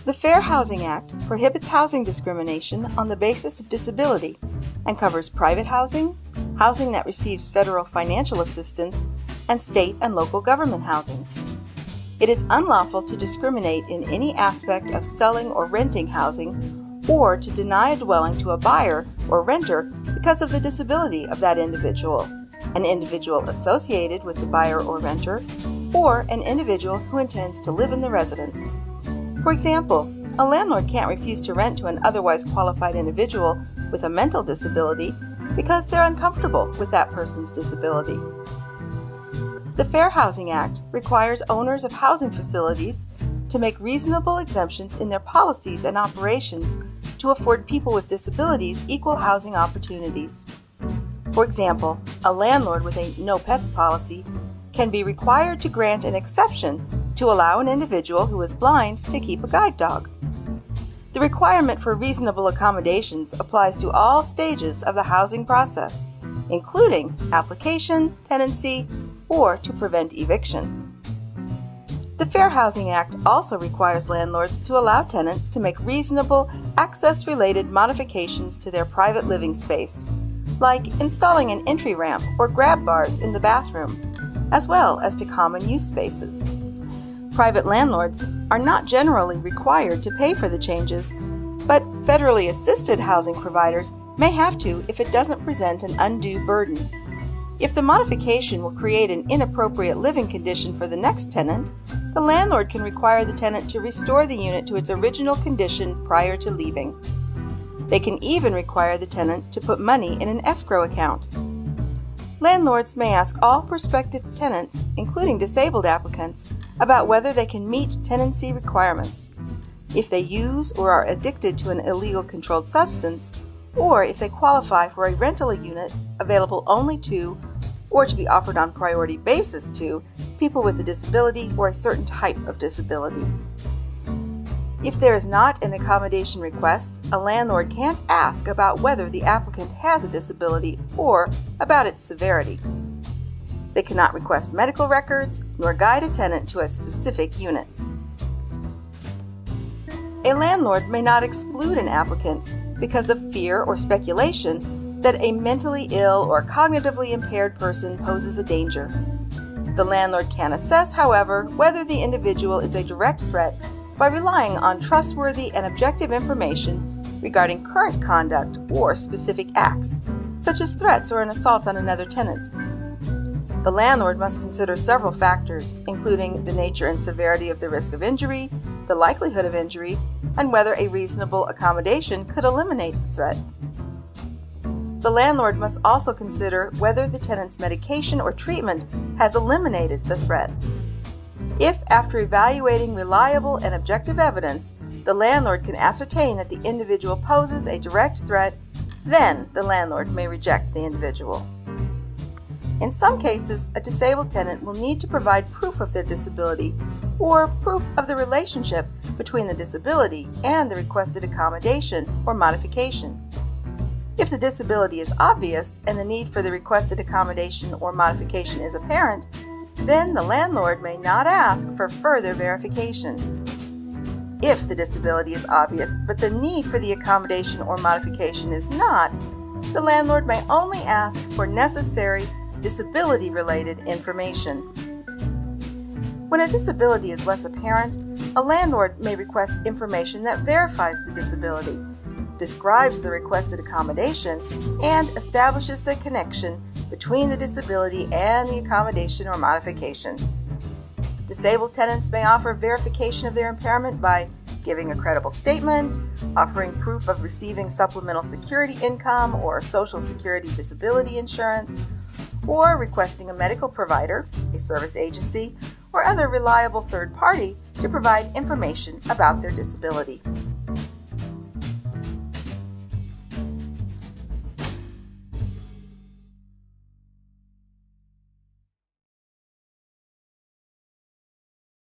The Fair Housing Act prohibits housing discrimination on the basis of disability and covers private housing, housing that receives federal financial assistance, and state and local government housing. It is unlawful to discriminate in any aspect of selling or renting housing, or to deny a dwelling to a buyer or renter because of the disability of that individual, an individual associated with the buyer or renter, or an individual who intends to live in the residence. For example, a landlord can't refuse to rent to an otherwise qualified individual with a mental disability because they're uncomfortable with that person's disability. The Fair Housing Act requires owners of housing facilities to make reasonable exemptions in their policies and operations to afford people with disabilities equal housing opportunities. For example, a landlord with a no pets policy can be required to grant an exception to allow an individual who is blind to keep a guide dog. The requirement for reasonable accommodations applies to all stages of the housing process, including application, tenancy, or to prevent eviction. The Fair Housing Act also requires landlords to allow tenants to make reasonable access-related modifications to their private living space, like installing an entry ramp or grab bars in the bathroom, as well as to common use spaces. Private landlords are not generally required to pay for the changes, but federally assisted housing providers may have to if it doesn't present an undue burden. If the modification will create an inappropriate living condition for the next tenant, the landlord can require the tenant to restore the unit to its original condition prior to leaving. They can even require the tenant to put money in an escrow account. Landlords may ask all prospective tenants, including disabled applicants, about whether they can meet tenancy requirements, if they use or are addicted to an illegal controlled substance, or if they qualify for a rental unit available only to, or to be offered on priority basis to, people with a disability or a certain type of disability. If there is not an accommodation request, a landlord can't ask about whether the applicant has a disability or about its severity. They cannot request medical records nor guide a tenant to a specific unit. A landlord may not exclude an applicant because of fear or speculation that a mentally ill or cognitively impaired person poses a danger. The landlord can assess, however, whether the individual is a direct threat by relying on trustworthy and objective information regarding current conduct or specific acts, such as threats or an assault on another tenant. The landlord must consider several factors, including the nature and severity of the risk of injury, the likelihood of injury, and whether a reasonable accommodation could eliminate the threat. The landlord must also consider whether the tenant's medication or treatment has eliminated the threat. If, after evaluating reliable and objective evidence, the landlord can ascertain that the individual poses a direct threat, then the landlord may reject the individual. In some cases, a disabled tenant will need to provide proof of their disability or proof of the relationship between the disability and the requested accommodation or modification. If the disability is obvious and the need for the requested accommodation or modification is apparent, then the landlord may not ask for further verification. If the disability is obvious but the need for the accommodation or modification is not, the landlord may only ask for necessary disability-related information. When a disability is less apparent, a landlord may request information that verifies the disability, describes the requested accommodation, and establishes the connection between the disability and the accommodation or modification. Disabled tenants may offer verification of their impairment by giving a credible statement, offering proof of receiving supplemental security income or Social Security disability insurance, or requesting a medical provider, a service agency, or other reliable third party to provide information about their disability.